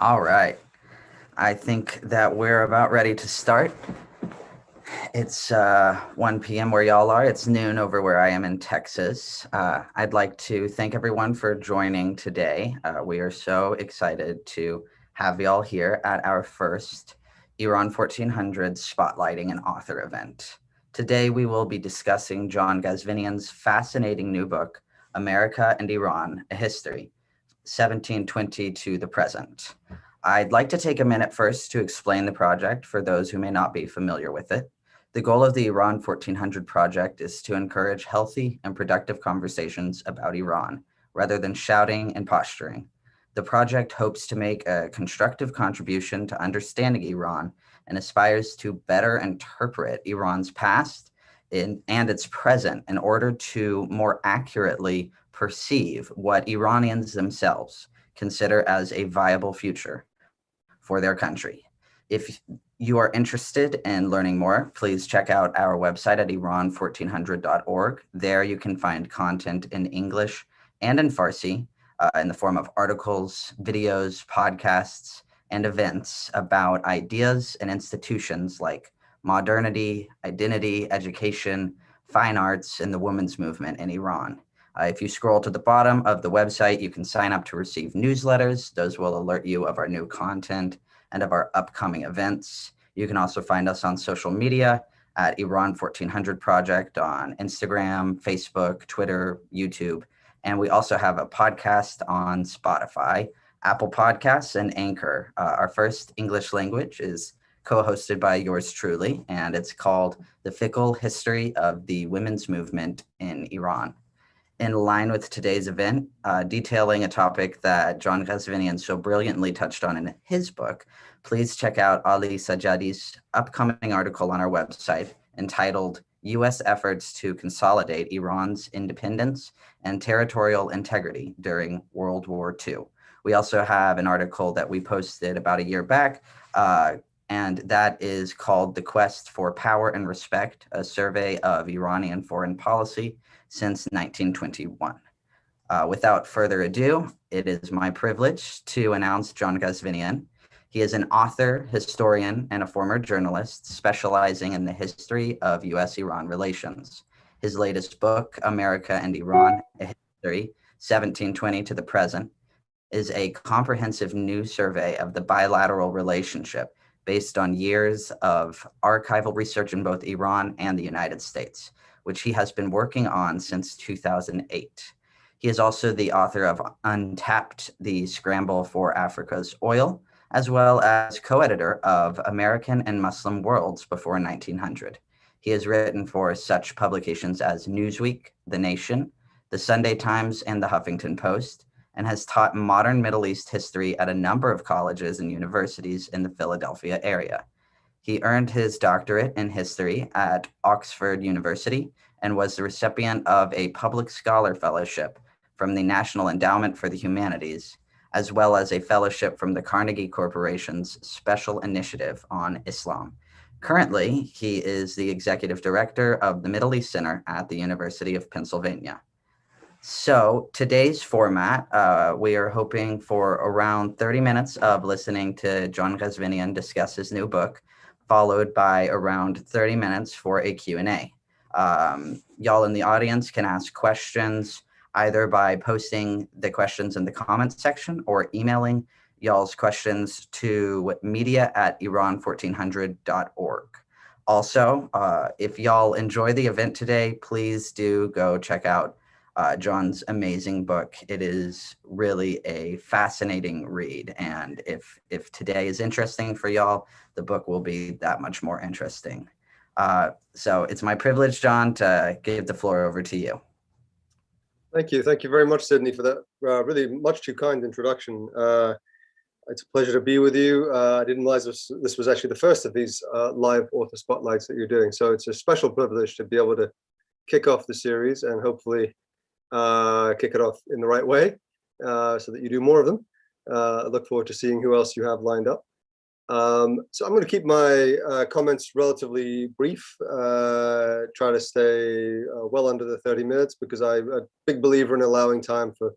All right. I think that we're about ready to start. It's 1 p.m. where y'all are. It's noon over where I am in Texas. I'd like to thank everyone for joining today. We are so excited to have y'all here at our first Iran 1400 spotlighting and author event. Today, we will be discussing John Ghazvinian's fascinating new book, America and Iran, A History, 1720 to the present. I'd like to take a minute first to explain the project for those who may not be familiar with it. The goal of the Iran 1400 project is to encourage healthy and productive conversations about Iran rather than shouting and posturing. The project hopes to make a constructive contribution to understanding Iran and aspires to better interpret Iran's past and its present in order to more accurately perceive what Iranians themselves consider as a viable future for their country. If you are interested in learning more, please check out our website at Iran1400.org. There you can find content in English and in Farsi in the form of articles, videos, podcasts, and events about ideas and institutions like modernity, identity, education, fine arts, and the women's movement in Iran. If you scroll to the bottom of the website, you can sign up to receive newsletters. Those will alert you of our new content and of our upcoming events. You can also find us on social media at Iran 1400 Project on Instagram, Facebook, Twitter, YouTube. And we also have a podcast on Spotify, Apple Podcasts, and Anchor. Our first English language is co-hosted by yours truly, and it's called The Fickle History of the Women's Movement in Iran. In line with today's event, detailing a topic that John Ghazvinian so brilliantly touched on in his book, please check out Ali Sajadi's upcoming article on our website entitled U.S. Efforts to Consolidate Iran's Independence and Territorial Integrity During World War II. We also have an article that we posted about a year back, and that is called The Quest for Power and Respect, a survey of Iranian foreign policy since 1921. Without further ado, it is my privilege to announce John Ghazvinian. He is an author, historian, and a former journalist specializing in the history of U.S. Iran relations. His latest book, America and Iran, A History, 1720 to the Present, is a comprehensive new survey of the bilateral relationship based on years of archival research in both Iran and the United States, which he has been working on since 2008. He is also the author of Untapped, the Scramble for Africa's Oil, as well as co-editor of American and Muslim Worlds Before 1900. He has written for such publications as Newsweek, The Nation, The Sunday Times, and The Huffington Post, and has taught modern Middle East history at a number of colleges and universities in the Philadelphia area. He earned his doctorate in history at Oxford University and was the recipient of a public scholar fellowship from the National Endowment for the Humanities, as well as a fellowship from the Carnegie Corporation's Special Initiative on Islam. Currently, he is the executive director of the Middle East Center at the University of Pennsylvania. So today's format, we are hoping for around 30 minutes of listening to John Ghazvinian discuss his new book, followed by around 30 minutes for a Q&A. Y'all in the audience can ask questions either by posting the questions in the comments section or emailing y'all's questions to media@iran1400.org. Also, if y'all enjoy the event today, please do go check out John's amazing book. It is really a fascinating read, and if today is interesting for y'all, the book will be that much more interesting. So it's my privilege, John, to give the floor over to you. Thank you. Thank you very much, Sydney, for that really much too kind introduction. It's a pleasure to be with you. I didn't realize this was actually the first of these live author spotlights that you're doing. So it's a special privilege to be able to kick off the series and hopefully kick it off in the right way so that you do more of them. I look forward to seeing who else you have lined up. So I'm going to keep my comments relatively brief, try to stay well under the 30 minutes because I'm a big believer in allowing time for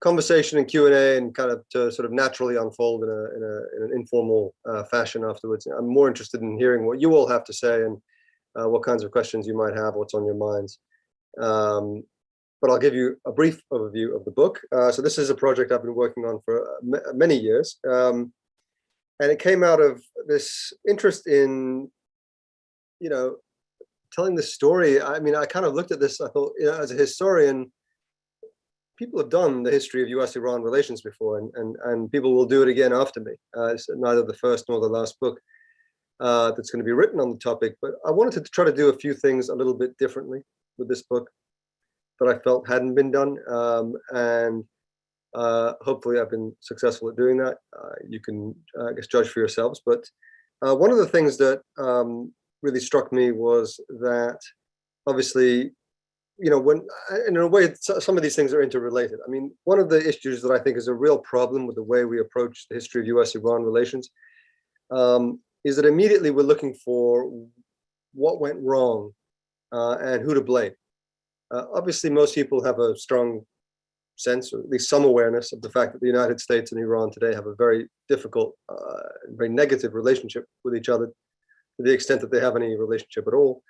conversation and Q&A, and kind of to sort of naturally unfold in an informal fashion afterwards. I'm more interested in hearing what you all have to say and what kinds of questions you might have, what's on your minds. But I'll give you a brief overview of the book. So this is a project I've been working on for many years. And it came out of this interest in, telling the story. I mean, I kind of looked at this, I thought, as a historian, people have done the history of U.S. Iran relations before, and people will do it again after me. It's neither the first nor the last book that's going to be written on the topic, but I wanted to try to do a few things a little bit differently with this book that I felt hadn't been done, and hopefully I've been successful at doing that. You can, I guess, judge for yourselves, but one of the things that really struck me was that, obviously, when, in a way, some of these things are interrelated. I mean, one of the issues that I think is a real problem with the way we approach the history of U.S.-Iran relations is that immediately we're looking for what went wrong and who to blame. Obviously, most people have a strong sense, or at least some awareness, of the fact that the United States and Iran today have a very difficult, very negative relationship with each other, to the extent that they have any relationship at all.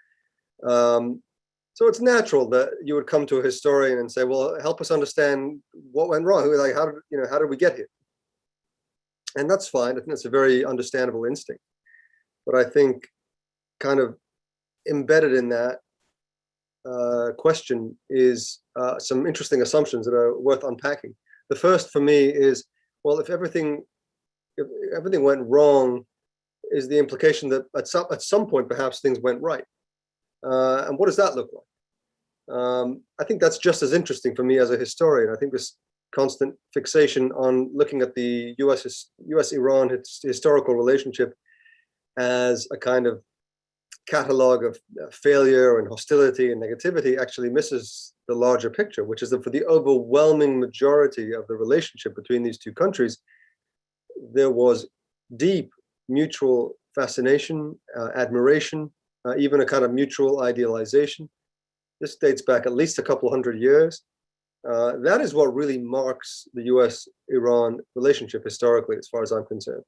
So it's natural that you would come to a historian and say, well, help us understand what went wrong. Like, how did we get here? And that's fine. I think that's a very understandable instinct. But I think kind of embedded in that question is some interesting assumptions that are worth unpacking. The first for me is, well, if everything went wrong, is the implication that at some point perhaps things went right. And what does that look like? I think that's just as interesting for me as a historian. I think this constant fixation on looking at the U.S.-Iran historical relationship as a kind of catalog of failure and hostility and negativity actually misses the larger picture, which is that for the overwhelming majority of the relationship between these two countries, there was deep mutual fascination, admiration, even a kind of mutual idealization. This dates back at least a couple hundred years. That is what really marks the U.S.-Iran relationship historically, as far as I'm concerned.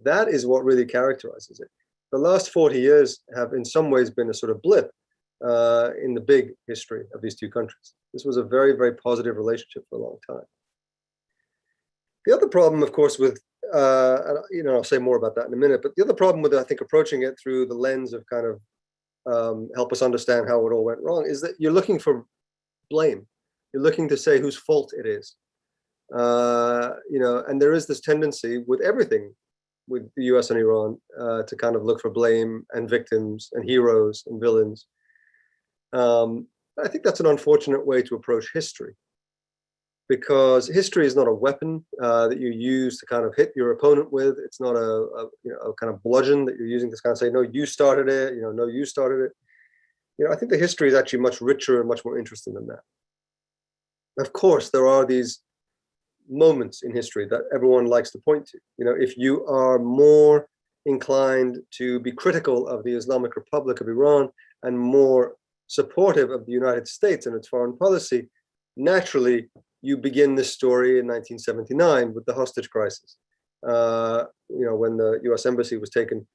That is what really characterizes it. The last 40 years have in some ways been a sort of blip in the big history of these two countries. This was a very, very positive relationship for a long time. The other problem, of course, with, I'll say more about that in a minute, but the other problem with, I think, approaching it through the lens of kind of help us understand how it all went wrong is that you're looking for blame. You're looking to say whose fault it is. And there is this tendency with everything with the US and Iran to kind of look for blame and victims and heroes and villains. I think that's an unfortunate way to approach history, because history is not a weapon that you use to kind of hit your opponent with. It's not a kind of bludgeon that you're using to kind of say, no, you started it, no, you started it. I think the history is actually much richer and much more interesting than that. Of course, there are these moments in history that everyone likes to point to. If you are more inclined to be critical of the Islamic Republic of Iran and more supportive of the United States and its foreign policy, naturally, you begin this story in 1979 with the hostage crisis. When the US embassy was taken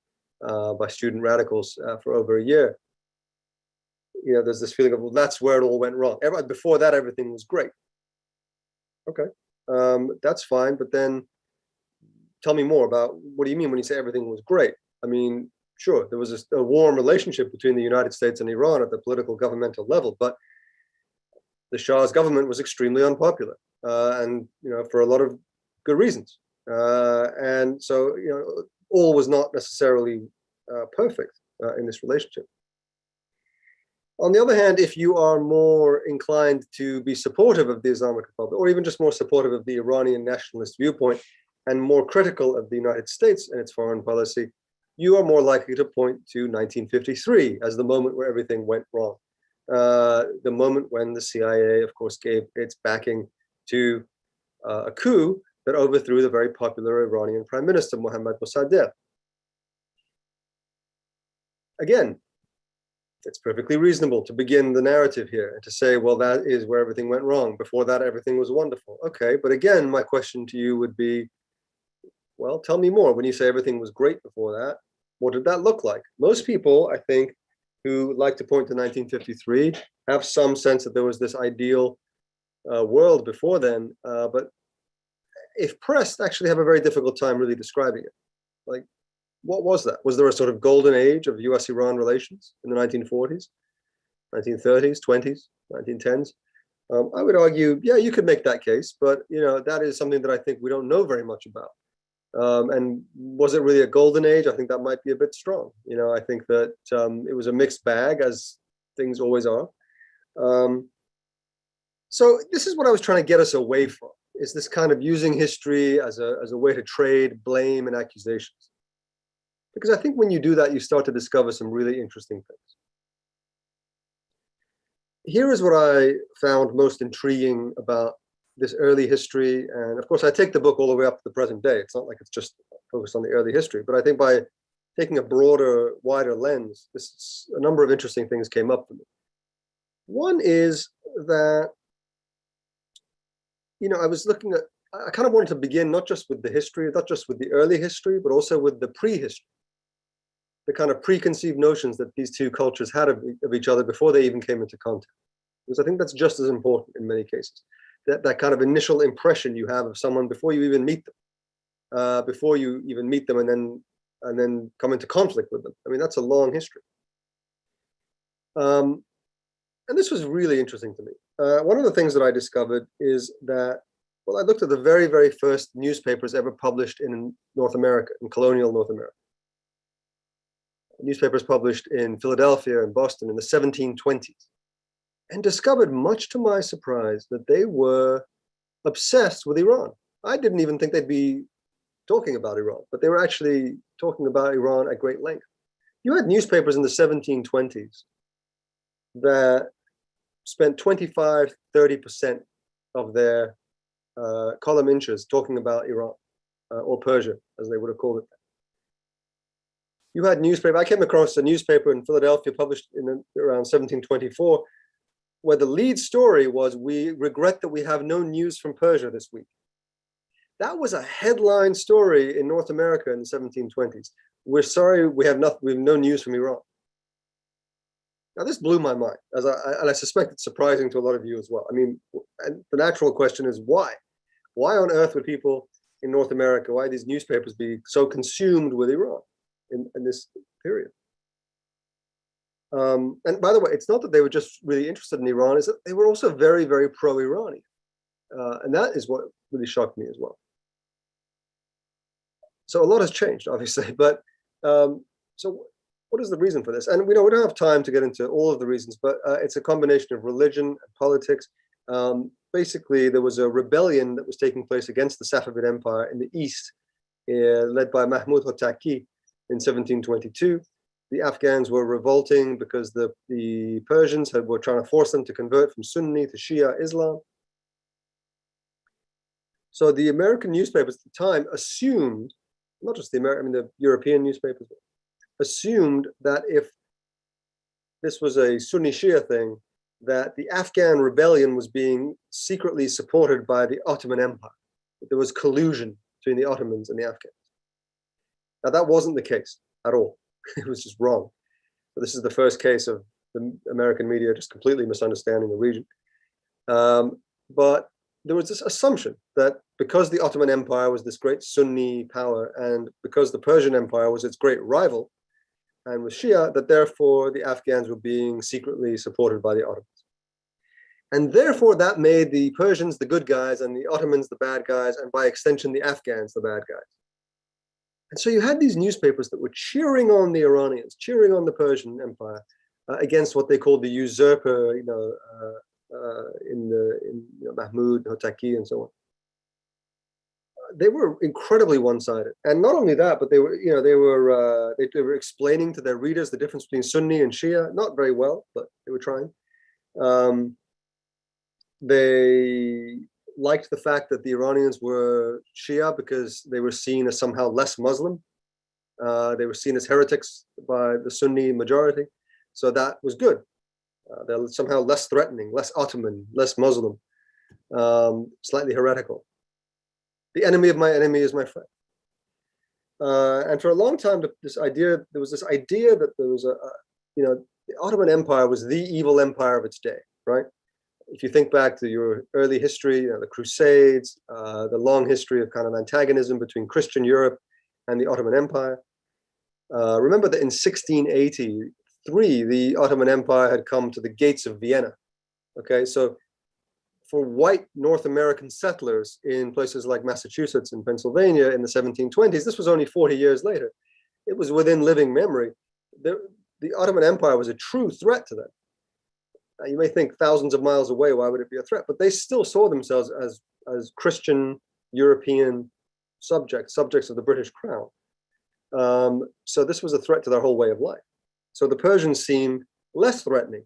by student radicals for over a year. There's this feeling of, well, that's where it all went wrong. Before that, everything was great. Okay, that's fine, but then tell me more about, what do you mean when you say everything was great? I mean, sure, there was a warm relationship between the United States and Iran at the political governmental level, but the Shah's government was extremely unpopular, and for a lot of good reasons. And so all was not necessarily perfect in this relationship. On the other hand, if you are more inclined to be supportive of the Islamic Republic, or even just more supportive of the Iranian nationalist viewpoint, and more critical of the United States and its foreign policy, you are more likely to point to 1953 as the moment where everything went wrong. The moment when the CIA, of course, gave its backing to a coup that overthrew the very popular Iranian Prime Minister, Mohammad Mossadegh. Again, it's perfectly reasonable to begin the narrative here and to say, well, that is where everything went wrong. Before that, everything was wonderful. Okay, but again, my question to you would be, well, tell me more. When you say everything was great before that, what did that look like? Most people, I think, who like to point to 1953 have some sense that there was this ideal world before then, but if pressed, actually have a very difficult time really describing it. Like, what was that? Was there a sort of golden age of U.S. Iran relations in the 1940s, 1930s, 20s, 1910s? I would argue, yeah, you could make that case, but that is something that I think we don't know very much about. And was it really a golden age? I think that might be a bit strong. I think that it was a mixed bag, as things always are. So this is what I was trying to get us away from, is this kind of using history as a way to trade blame and accusations. Because I think when you do that, you start to discover some really interesting things. Here is what I found most intriguing about this early history. And of course, I take the book all the way up to the present day. It's not like it's just focused on the early history, but I think by taking a broader, wider lens, a number of interesting things came up for me. One is that, I was looking at, I kind of wanted to begin not just with the history, not just with the early history, but also with the prehistory, the kind of preconceived notions that these two cultures had of each other before they even came into contact. Because I think that's just as important in many cases. That kind of initial impression you have of someone before you even meet them, and then come into conflict with them. I mean, that's a long history. And this was really interesting to me. One of the things that I discovered is that, well, I looked at the very, very first newspapers ever published in North America, in colonial North America. Newspapers published in Philadelphia and Boston in the 1720s, and discovered, much to my surprise, that they were obsessed with Iran. I didn't even think they'd be talking about Iran, but they were actually talking about Iran at great length. You had newspapers in the 1720s that spent 25, 30% of their column inches talking about Iran, or Persia, as they would have called it. You had newspaper. I came across a newspaper in Philadelphia published in around 1724, where the lead story was, "We regret that we have no news from Persia this week." That was a headline story in North America in the 1720s. "We're sorry, we have no news from Iran." Now, this blew my mind, and I suspect it's surprising to a lot of you as well. I mean, and the natural question is why? Why on earth would people in North America, why these newspapers be so consumed with Iran in this period? And by the way, it's not that they were just really interested in Iran, it's that they were also very, very pro-Iranian. And that is what really shocked me as well. So a lot has changed, obviously, but so what is the reason for this? And we don't have time to get into all of the reasons, but it's a combination of religion and politics. Basically, there was a rebellion that was taking place against the Safavid Empire in the east, led by Mahmud Hotaki in 1722. The Afghans were revolting because the Persians were trying to force them to convert from Sunni to Shia Islam. So the American newspapers at the time assumed, not just the American, I mean the European newspapers, assumed that if this was a Sunni Shia thing, that the Afghan rebellion was being secretly supported by the Ottoman Empire, that there was collusion between the Ottomans and the Afghans. Now, that wasn't the case at all. It was just wrong. So this is the first case of the American media just completely misunderstanding the region. But there was this assumption that because the Ottoman Empire was this great Sunni power, and because the Persian Empire was its great rival and was Shia, that therefore the Afghans were being secretly supported by the Ottomans. And therefore that made the Persians the good guys and the Ottomans the bad guys, and by extension the Afghans the bad guys. And so you had these newspapers that were cheering on the Iranians, cheering on the Persian Empire against what they called the usurper, Mahmud Hotaki and so on. They were incredibly one-sided, and not only that, but they were explaining to their readers the difference between Sunni and Shia, not very well, but they were trying. They liked the fact that the Iranians were Shia because they were seen as somehow less Muslim. They were seen as heretics by the Sunni majority. So that was good. They're somehow less threatening, less Ottoman, less Muslim, slightly heretical. The enemy of my enemy is my friend. And for a long time, there was this idea that there was the Ottoman Empire was the evil empire of its day, right? If you think back to your early history, the Crusades, the long history of kind of antagonism between Christian Europe and the Ottoman Empire. Remember that in 1683, the Ottoman Empire had come to the gates of Vienna. Okay, so for white North American settlers in places like Massachusetts and Pennsylvania in the 1720s, this was only 40 years later. It was within living memory. The Ottoman Empire was a true threat to them. You may think thousands of miles away, why would it be a threat? But they still saw themselves as Christian European subjects of the British crown. So this was a threat to their whole way of life. So the Persians seemed less threatening.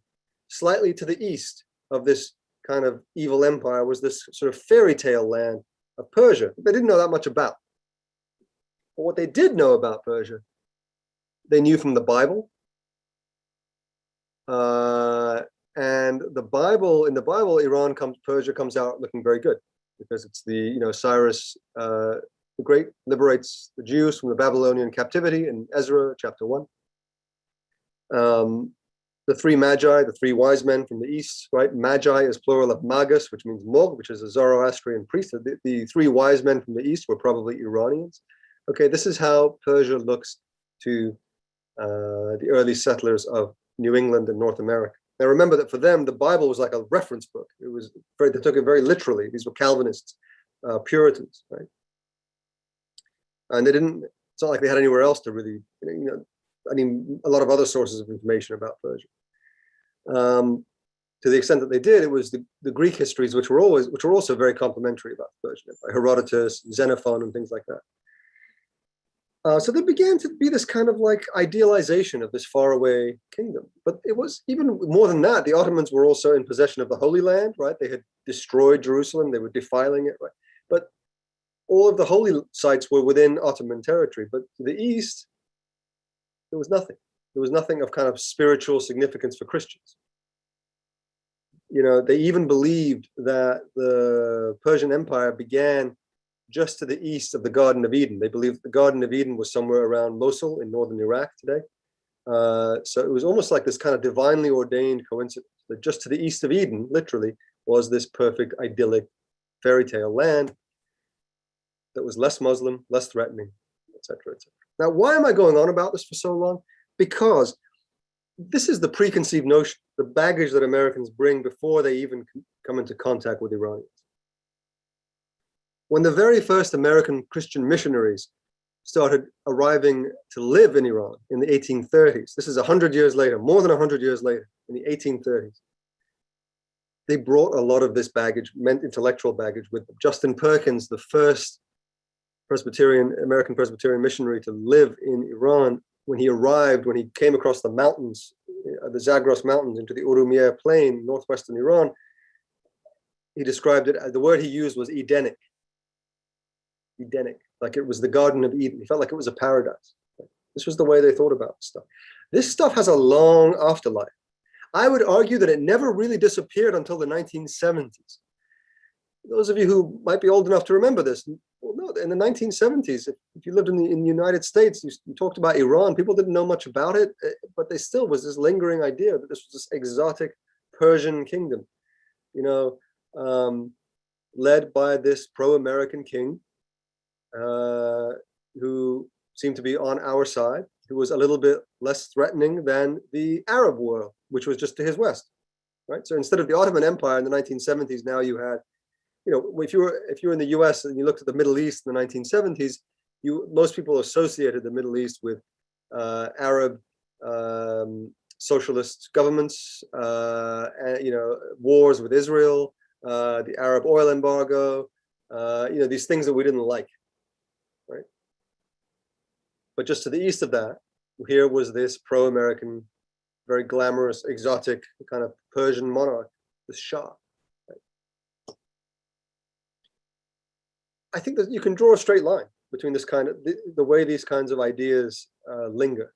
Slightly to the east of this kind of evil empire was this sort of fairy tale land of Persia. They didn't know that much about. But what they did know about Persia, they knew from the Bible. And in the Bible, Persia comes out looking very good, because it's Cyrus the Great liberates the Jews from the Babylonian captivity in Ezra chapter 1. The three magi, the three wise men from the east, right? Magi is plural of magus, which means mog, which is a Zoroastrian priest. The three wise men from the east were probably Iranians. Okay, this is how Persia looks to the early settlers of New England and North America. Now remember that for them, the Bible was like a reference book. They took it very literally. These were Calvinists, Puritans, right? And it's not like they had anywhere else to really, a lot of other sources of information about Persia. To the extent that they did, it was the Greek histories, which were also very complimentary about the Persian Empire, Herodotus, Xenophon, and things like that. So there began to be this kind of like idealization of this faraway kingdom. But it was even more than that. The Ottomans were also in possession of the Holy Land, right? They had destroyed Jerusalem. They were defiling it, right? But all of the holy sites were within Ottoman territory. But to the east, there was nothing. There was nothing of kind of spiritual significance for Christians. They even believed that the Persian Empire began just to the east of the Garden of Eden. They believed the Garden of Eden was somewhere around Mosul in northern Iraq today. So it was almost like this kind of divinely ordained coincidence that just to the east of Eden, literally, was this perfect, idyllic fairy tale land that was less Muslim, less threatening, etc., etc. Now, why am I going on about this for so long? Because this is the preconceived notion, the baggage that Americans bring before they even come into contact with Iranians. When the very first American Christian missionaries started arriving to live in Iran in the 1830s, this is 100 years later, more than 100 years later, in the 1830s, they brought a lot of this baggage, intellectual baggage with them. Justin Perkins, the first American Presbyterian missionary to live in Iran, when he came across the mountains, the Zagros Mountains into the Urumiyeh plain, northwestern Iran, he described it, the word he used was Edenic, like it was the Garden of Eden. He felt like it was a paradise. This was the way they thought about stuff. This stuff has a long afterlife. I would argue that it never really disappeared until the 1970s. Those of you who might be old enough to remember this, well, no, in the 1970s, if you lived in the United States, you talked about Iran, people didn't know much about it, but there still was this lingering idea that this was this exotic Persian kingdom, led by this pro-American king, who seemed to be on our side, who was a little bit less threatening than the Arab world, which was just to his west, right? So instead of the Ottoman Empire in the 1970s, now you had, if you were in the U.S. and you looked at the Middle East in the 1970s, most people associated the Middle East with Arab socialist governments, wars with Israel, the Arab oil embargo, these things that we didn't like. Right? But just to the east of that, here was this pro-American, very glamorous, exotic kind of Persian monarch, the Shah. Right? I think that you can draw a straight line between this kind of the way these kinds of ideas linger.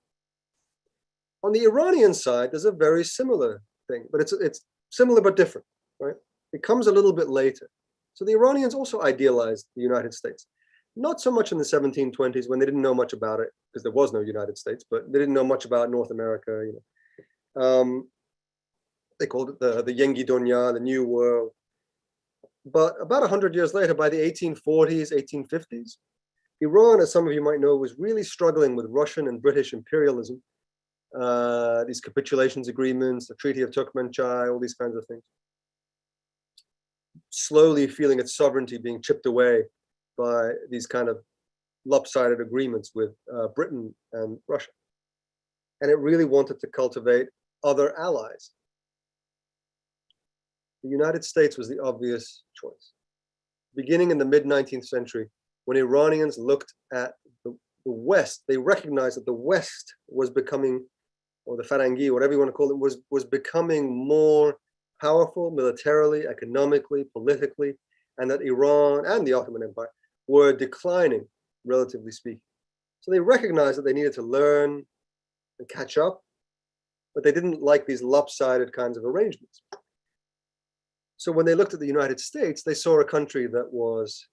On the Iranian side, there's a very similar thing, but it's similar but different, right? It comes a little bit later. So the Iranians also idealized the United States, not so much in the 1720s when they didn't know much about it, because there was no United States, but they didn't know much about North America. They called it the Yengi Donya, the New World. But about 100 years later, by the 1840s, 1850s, Iran, as some of you might know, was really struggling with Russian and British imperialism. These capitulations agreements, the Treaty of Turkmenchai, all these kinds of things. Slowly feeling its sovereignty being chipped away by these kind of lopsided agreements with Britain and Russia. And it really wanted to cultivate other allies. The United States was the obvious choice. Beginning in the mid-19th century, when Iranians looked at the West, they recognized that the West was becoming, or the Farangi, whatever you want to call it, was becoming more powerful militarily, economically, politically, and that Iran and the Ottoman Empire were declining, relatively speaking. So they recognized that they needed to learn and catch up, but they didn't like these lopsided kinds of arrangements. So when they looked at the United States, they saw a country that was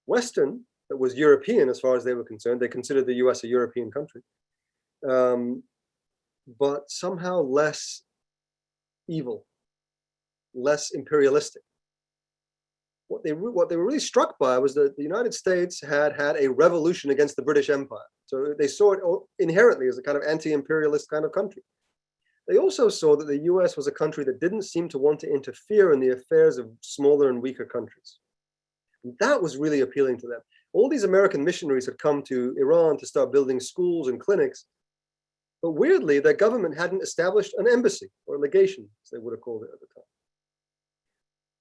Western, that was European as far as they were concerned. They considered the US a European country, but somehow less evil, less imperialistic. What they were really struck by was that the United States had a revolution against the British Empire. So they saw it inherently as a kind of anti-imperialist kind of country. They also saw that the US was a country that didn't seem to want to interfere in the affairs of smaller and weaker countries. And that was really appealing to them. All these American missionaries had come to Iran to start building schools and clinics, but weirdly, their government hadn't established an embassy or legation, as they would have called it at the time.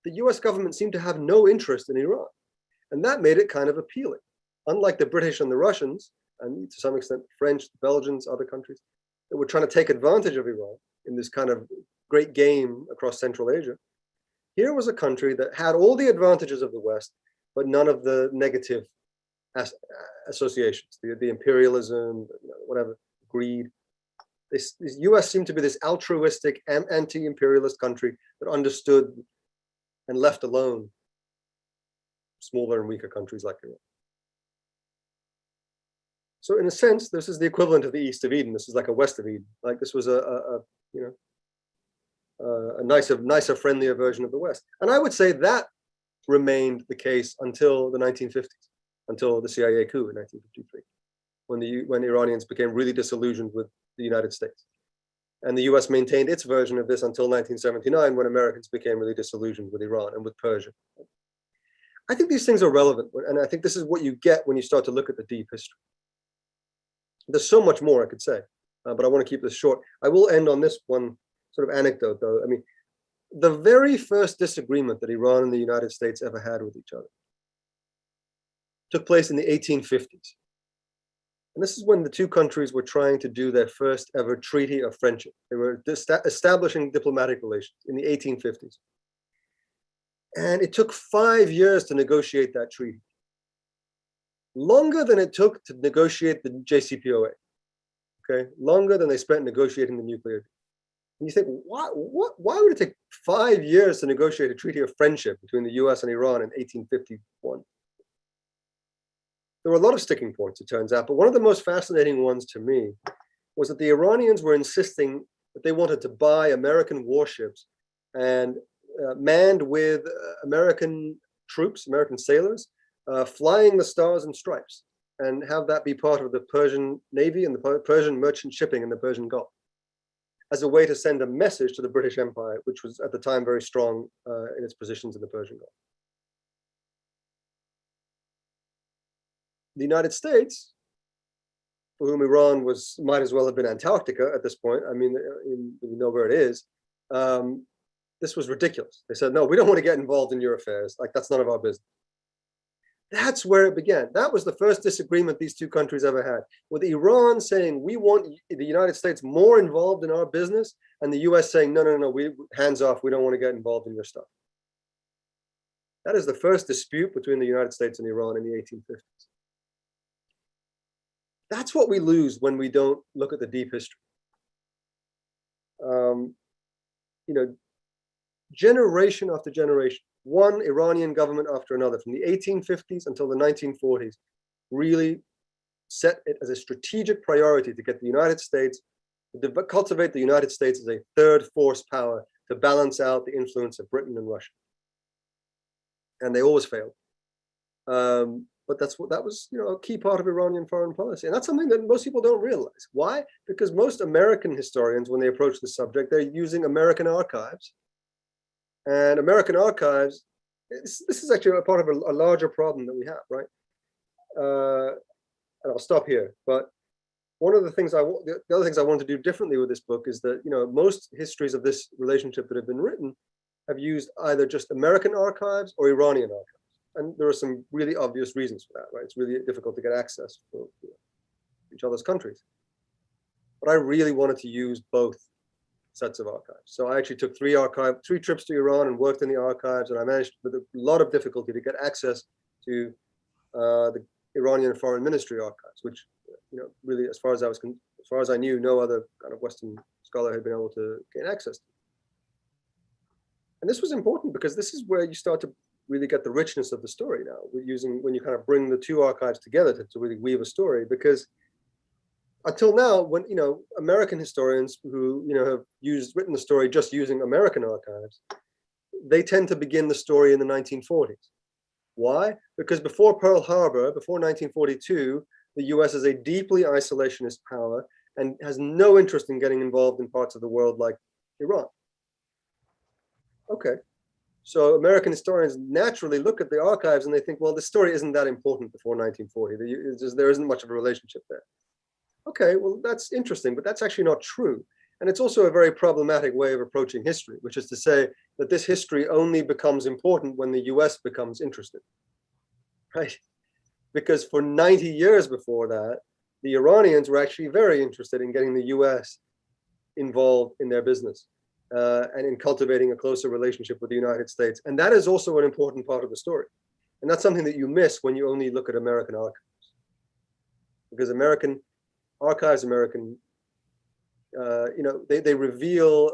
The US government seemed to have no interest in Iran, and that made it kind of appealing. Unlike the British and the Russians, and to some extent French, Belgians, other countries, that were trying to take advantage of Iran in this kind of great game across Central Asia, here was a country that had all the advantages of the West, but none of the negative associations, the imperialism, whatever, greed. The US seemed to be this altruistic, anti-imperialist country that understood and left alone smaller and weaker countries like Iran. So in a sense, this is the equivalent of the East of Eden. This is like a West of Eden. Like this was a nicer, friendlier version of the West. And I would say that remained the case until the 1950s, until the CIA coup in 1953, when the Iranians became really disillusioned with the United States. And the US maintained its version of this until 1979, when Americans became really disillusioned with Iran and with Persia. I think these things are relevant, and I think this is what you get when you start to look at the deep history. There's so much more I could say, but I want to keep this short. I will end on this one sort of anecdote, though. I mean, the very first disagreement that Iran and the United States ever had with each other took place in the 1850s. And this is when the two countries were trying to do their first ever treaty of friendship. They were establishing diplomatic relations in the 1850s. And it took 5 years to negotiate that treaty. Longer than it took to negotiate the JCPOA. Okay, longer than they spent negotiating the nuclear deal. And you think, why would it take 5 years to negotiate a treaty of friendship between the US and Iran in 1851? There were a lot of sticking points, it turns out, but one of the most fascinating ones to me was that the Iranians were insisting that they wanted to buy American warships and manned with American troops, American sailors, flying the stars and stripes, and have that be part of the Persian Navy and the Persian merchant shipping in the Persian Gulf, as a way to send a message to the British Empire, which was at the time very strong in its positions in the Persian Gulf. The United States, for whom Iran might as well have been Antarctica at this point, I mean, we know where it is, this was ridiculous. They said, no, we don't want to get involved in your affairs. Like, that's none of our business. That's where it began. That was the first disagreement these two countries ever had, with Iran saying, we want the United States more involved in our business, and the US saying, no, hands off, we don't want to get involved in your stuff. That is the first dispute between the United States and Iran in the 1850s. That's what we lose when we don't look at the deep history. generation after generation, one Iranian government after another, from the 1850s until the 1940s, really set it as a strategic priority to get the United States, to cultivate the United States as a third force power to balance out the influence of Britain and Russia. And they always failed. But that was a key part of Iranian foreign policy. And that's something that most people don't realize. Why? Because most American historians, when they approach the subject, they're using American archives. And American archives, this is actually a part of a larger problem that we have, right? And I'll stop here. But one of the things the other things I want to do differently with this book is that, most histories of this relationship that have been written have used either just American archives or Iranian archives. And there are some really obvious reasons for that, right? It's really difficult to get access for each other's countries. But I really wanted to use both sets of archives. So I actually took 3 trips to Iran and worked in the archives, and I managed with a lot of difficulty to get access to the Iranian Foreign Ministry archives, which, really, as far as I knew, no other kind of Western scholar had been able to gain access to. And this was important because this is where you start to really get the richness of the story now. When you kind of bring the 2 archives together to really weave a story, because until now, when American historians who have written the story just using American archives, they tend to begin the story in the 1940s. Why? Because before Pearl Harbor, before 1942, the US is a deeply isolationist power and has no interest in getting involved in parts of the world like Iran. Okay. So American historians naturally look at the archives and they think, well, the story isn't that important before 1940. There isn't much of a relationship there. Okay, well, that's interesting, but that's actually not true. And it's also a very problematic way of approaching history, which is to say that this history only becomes important when the US becomes interested, right? Because for 90 years before that, the Iranians were actually very interested in getting the US involved in their business. And in cultivating a closer relationship with the United States. And that is also an important part of the story. And that's something that you miss when you only look at American archives. Because American archives, they reveal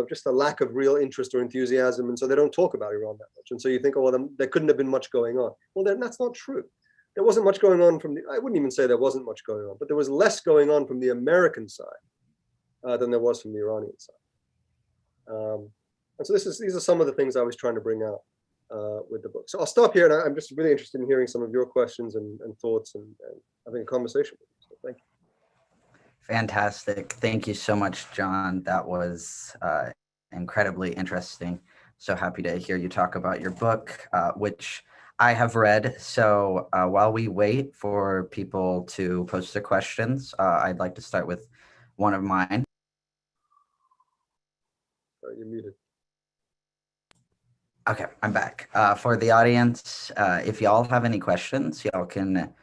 just a lack of real interest or enthusiasm. And so they don't talk about Iran that much. And so you think, oh, well, there couldn't have been much going on. Well, that's not true. There wasn't much going on I wouldn't even say there wasn't much going on, but there was less going on from the American side than there was from the Iranian side. And so these are some of the things I was trying to bring out with the book. So I'll stop here, and I'm just really interested in hearing some of your questions and thoughts and having a conversation with you. So thank you. Fantastic. Thank you so much, John. That was incredibly interesting. So happy to hear you talk about your book, which I have read. So while we wait for people to post their questions, I'd like to start with one of mine. You're muted. Okay, I'm back. For the audience, if y'all have any questions, y'all can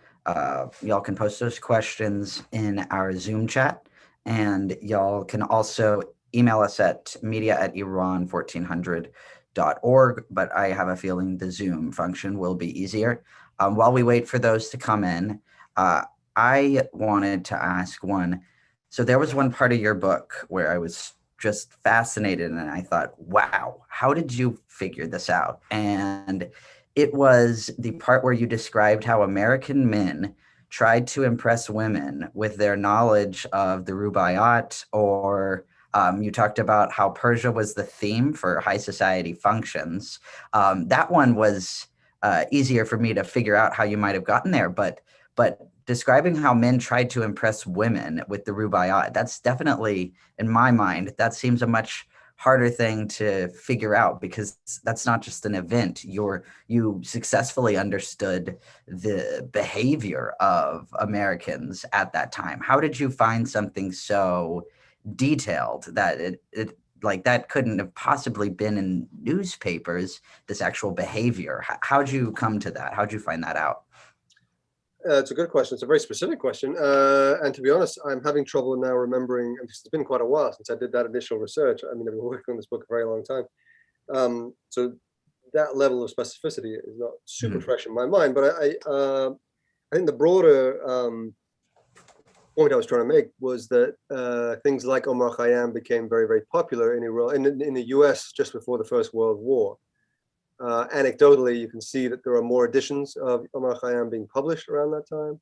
post those questions in our Zoom chat, and y'all can also email us at media@iran1400.org, but I have a feeling the Zoom function will be easier. While we wait for those to come in, I wanted to ask one. So there was one part of your book where I was just fascinated, and I thought, wow, how did you figure this out? And it was the part where you described how American men tried to impress women with their knowledge of the Rubaiyat, or you talked about how Persia was the theme for high society functions. That one was easier for me to figure out how you might have gotten there, but describing how men tried to impress women with the Rubaiyat, that's definitely, in my mind, that seems a much harder thing to figure out, because that's not just an event. You successfully understood the behavior of Americans at that time. How did you find something so detailed that it like that couldn't have possibly been in newspapers, this actual behavior? How'd you come to that? How'd you find that out? It's a good question. It's a very specific question. And to be honest, I'm having trouble now remembering. It's been quite a while since I did that initial research. I mean, I've been working on this book a very long time. So that level of specificity is not super fresh in my mind. But I think the broader point I was trying to make was that things like Omar Khayyam became very, very popular in Iran, in the U.S. just before the First World War. Anecdotally, you can see that there are more editions of Omar Khayyam being published around that time.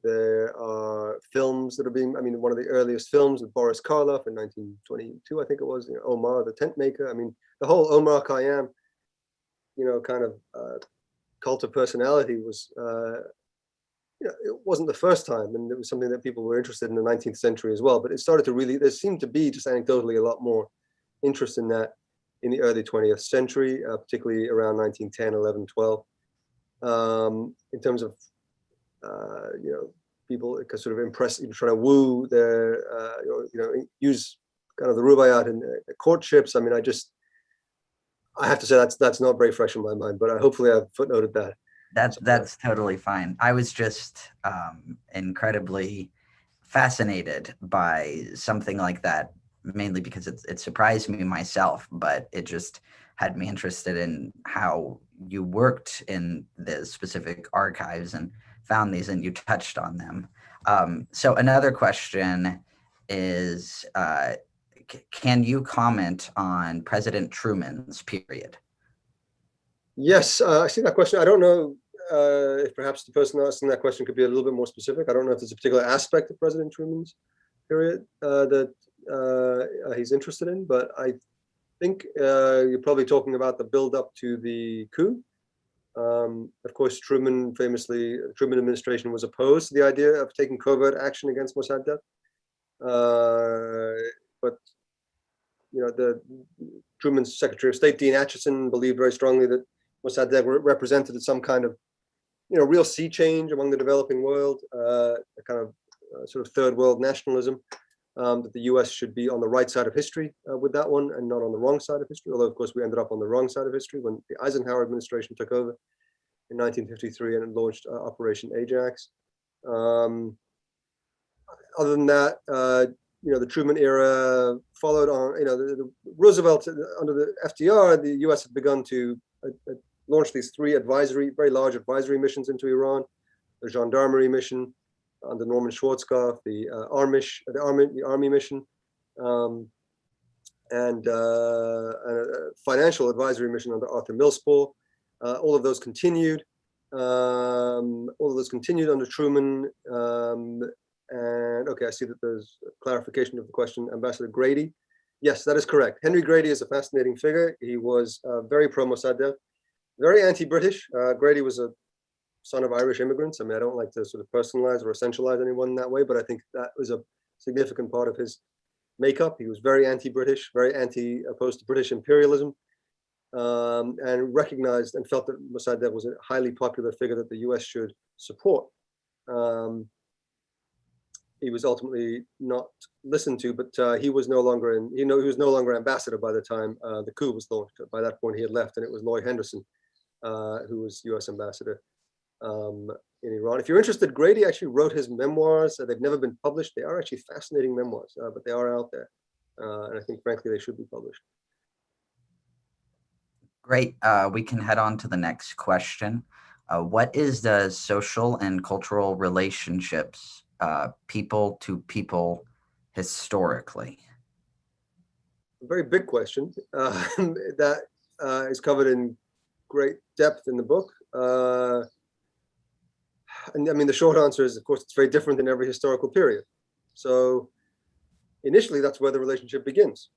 There are films that are being, I mean, one of the earliest films with Boris Karloff in 1922, I think it was, Omar the Tent Maker. I mean, the whole Omar Khayyam, kind of cult of personality was, it wasn't the first time, and it was something that people were interested in the 19th century as well. But it started to really, there seemed to be just anecdotally a lot more interest in that in the early 20th century, particularly around 1910, 11, 12. In terms of, people sort of impress, trying to woo their, use kind of the rubaiyat in courtships. I mean, I have to say that's not very fresh in my mind, but hopefully I've footnoted that. That's totally fine. I was just incredibly fascinated by something like that, mainly because it surprised me myself, but it just had me interested in how you worked in the specific archives and found these, and you touched on them. So another question is, can you comment on President Truman's period? Yes, I see that question. I don't know if perhaps the person asking that question could be a little bit more specific. I don't know if there's a particular aspect of President Truman's period that he's interested in, but I think you're probably talking about the build up to the coup. Of course, Truman administration was opposed to the idea of taking covert action against Mossadegh. But the Truman's Secretary of State, Dean Acheson, believed very strongly that Mossadegh represented some kind of, real sea change among the developing world, a kind of sort of third world nationalism, that the U.S. should be on the right side of history with that one and not on the wrong side of history. Although, of course, we ended up on the wrong side of history when the Eisenhower administration took over in 1953 and launched Operation Ajax. Other than that, the Truman era followed on, the Roosevelt, under the FDR, the U.S. had begun to launch these three very large advisory missions into Iran: the gendarmerie mission under Norman Schwarzkopf, the army mission, and a financial advisory mission under Arthur Millspaugh. All of those continued. Under Truman. And okay, I see that there's a clarification of the question. Ambassador Grady. Yes, that is correct. Henry Grady is a fascinating figure. He was very pro-Mossadegh, very anti-British. Grady was a son of Irish immigrants. I mean, I don't like to sort of personalize or essentialize anyone in that way, but I think that was a significant part of his makeup. He was very anti-British, very opposed to British imperialism, and recognized and felt that Mossadegh was a highly popular figure that the U.S. should support. He was ultimately not listened to, but he was no longer he was no longer ambassador by the time the coup was launched. By that point, he had left, and it was Lloyd Henderson who was U.S. ambassador in Iran. If you're interested, Grady actually wrote his memoirs. They've never been published. They are actually fascinating memoirs, but they are out there, and I think, frankly, they should be published. Great. We can head on to the next question. What is the social and cultural relationships people to people historically? A very big question that is covered in great depth in the book. And I mean, the short answer is, of course, it's very different in every historical period. So initially, that's where the relationship begins.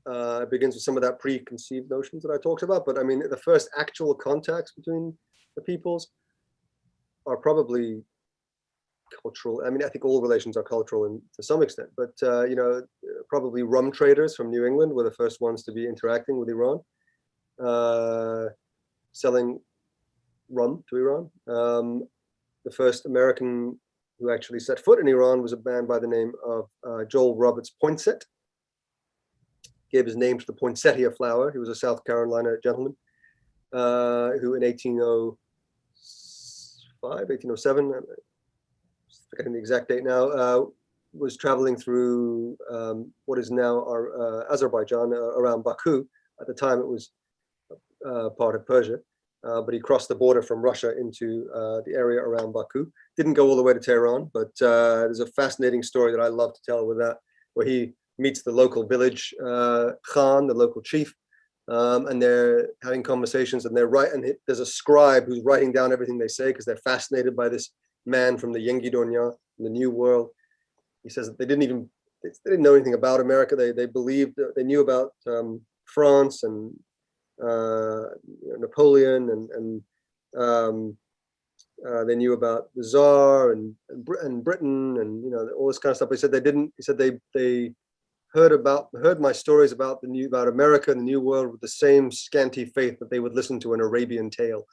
It begins with some of that preconceived notions that I talked about. But I mean, the first actual contacts between the peoples are probably cultural. I mean, I think all relations are cultural to some extent, but probably rum traders from New England were the first ones to be interacting with Iran, selling rum to Iran. The first American who actually set foot in Iran was a man by the name of Joel Roberts Poinsett. Gave his name to the poinsettia flower. He was a South Carolina gentleman who in 1807, I'm forgetting the exact date now, was traveling through what is now Azerbaijan, around Baku. At the time, it was part of Persia. but he crossed the border from Russia into the area around Baku. Didn't go all the way to Tehran, but there's a fascinating story that I love to tell with that, where he meets the local village Khan, the local chief, and they're having conversations, and there's a scribe who's writing down everything they say because they're fascinated by this man from the Yengidonya, the New World. He says that they didn't know anything about America. They believed, they knew about France and Napoleon, and they knew about the Tsar and Britain, and all this kind of stuff. He said they didn't. He said they heard my stories about America and the New World with the same scanty faith that they would listen to an Arabian tale.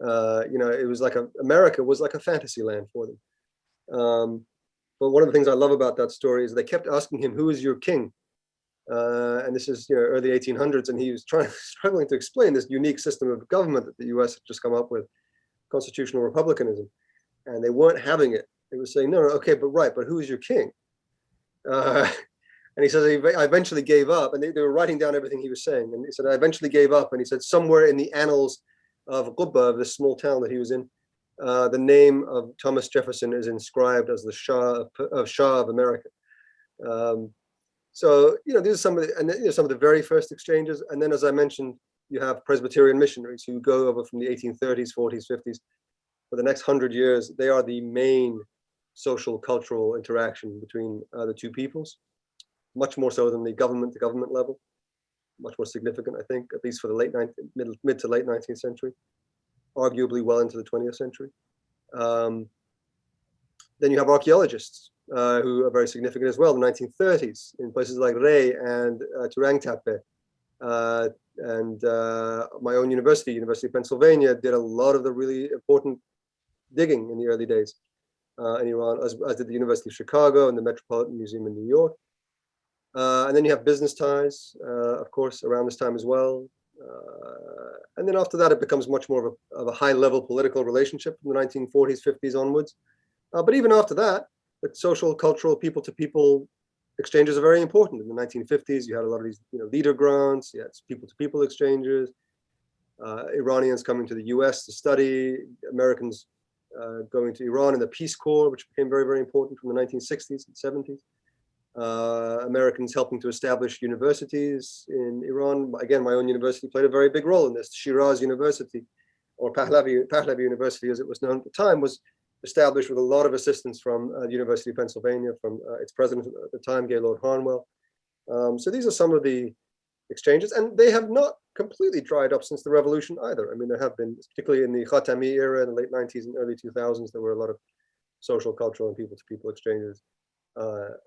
It was like America was like a fantasy land for them. But one of the things I love about that story is they kept asking him, "Who is your king?" And this is early 1800s, and he was struggling to explain this unique system of government that the U.S. had just come up with, constitutional republicanism, and they weren't having it. They were saying, "No, okay, but who is your king?" And he says, I eventually gave up, and they were writing down everything he was saying. And he said, I eventually gave up. And he said, somewhere in the annals of Qubba, of this small town that he was in, the name of Thomas Jefferson is inscribed as the Shah of America. So, these are some of the very first exchanges. And then, as I mentioned, you have Presbyterian missionaries who go over from the 1830s, 40s, 50s. For the next 100 years, they are the main social, cultural interaction between the two peoples. Much more so than the government-to-government level, much more significant, I think, at least for the mid to late 19th century, arguably well into the 20th century. Then you have archaeologists who are very significant as well, in the 1930s, in places like Rey and Turangtepe. And my own University of Pennsylvania, did a lot of the really important digging in the early days in Iran, as did the University of Chicago and the Metropolitan Museum in New York. And then you have business ties, of course, around this time as well. And then after that, it becomes much more of a high-level political relationship from the 1940s, 50s onwards. But even after that, the social, cultural, people-to-people exchanges are very important. In the 1950s, you had a lot of these leader grants, you had people-to-people exchanges, Iranians coming to the US to study, Americans going to Iran in the Peace Corps, which became very, very important from the 1960s and 70s. Americans helping to establish universities in Iran. Again, my own university played a very big role in this. Shiraz University, or Pahlavi University as it was known at the time, was established with a lot of assistance from the University of Pennsylvania, from its president at the time, Gaylord Harnwell. So these are some of the exchanges, and they have not completely dried up since the revolution either. I mean, there have been, particularly in the Khatami era in the late 90s and early 2000s, there were a lot of social, cultural, and people-to-people exchanges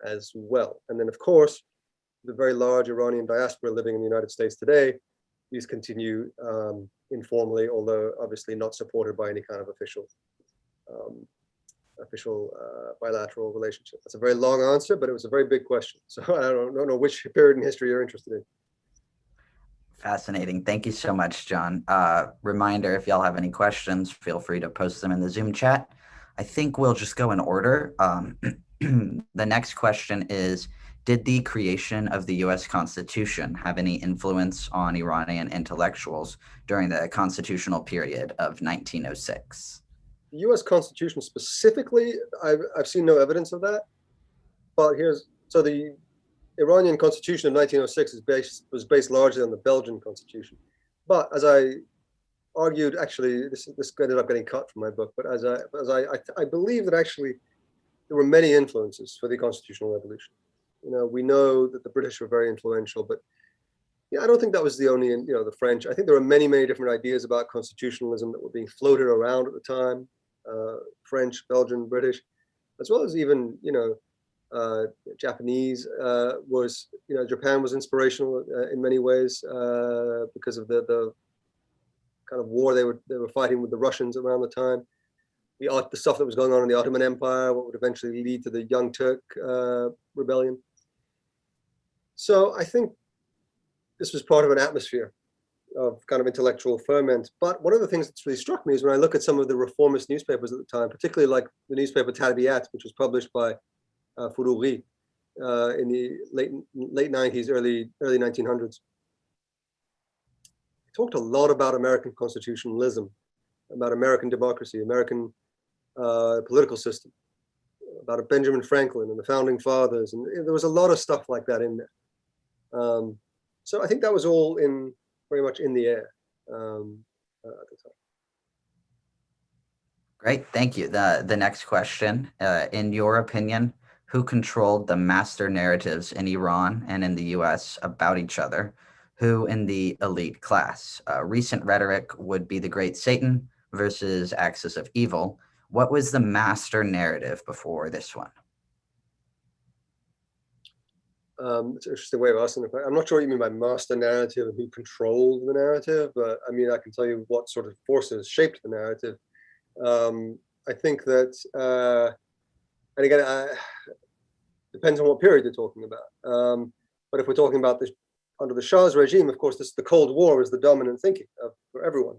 as well. And then, of course, the very large Iranian diaspora living in the United States today, these continue informally, although obviously not supported by any kind of official bilateral relationship. That's a very long answer, but it was a very big question. So I don't know which period in history you're interested in. Fascinating. Thank you so much, John. Reminder, if y'all have any questions, feel free to post them in the Zoom chat. I think we'll just go in order. The next question is, did the creation of the U.S. Constitution have any influence on Iranian intellectuals during the constitutional period of 1906? The U.S. Constitution specifically, I've seen no evidence of that. But so the Iranian Constitution of 1906 was based largely on the Belgian Constitution. But as I argued, actually, this ended up getting cut from my book. But as I believe that actually there were many influences for the constitutional revolution. We know that the British were very influential, but I don't think that was the only, the French. I think there were many, many different ideas about constitutionalism that were being floated around at the time. French, Belgian, British, as well as even, Japanese Japan was inspirational in many ways because of the kind of war they were fighting with the Russians around the time. The stuff that was going on in the Ottoman Empire, what would eventually lead to the Young Turk rebellion. So I think this was part of an atmosphere of kind of intellectual ferment. But one of the things that's really struck me is when I look at some of the reformist newspapers at the time, particularly like the newspaper Tarbiyat, which was published by Fouroughi in the late 90s, early 1900s. talked a lot about American constitutionalism, about American democracy, American political system, about Benjamin Franklin and the founding fathers, and there was a lot of stuff like that in there. So I think that was all very much in the air at the time. Great, thank you. The next question, in your opinion, who controlled the master narratives in Iran and in the U.S. about each other? Who in the elite class? Recent rhetoric would be the Great Satan versus Axis of Evil. What was the master narrative before this one? It's an interesting way of asking. I'm not sure what you mean by master narrative and who controlled the narrative, but I mean, I can tell you what sort of forces shaped the narrative. I think that, and again, depends on what period you're talking about. But if we're talking about this under the Shah's regime, of course, the Cold War is the dominant thinking for everyone,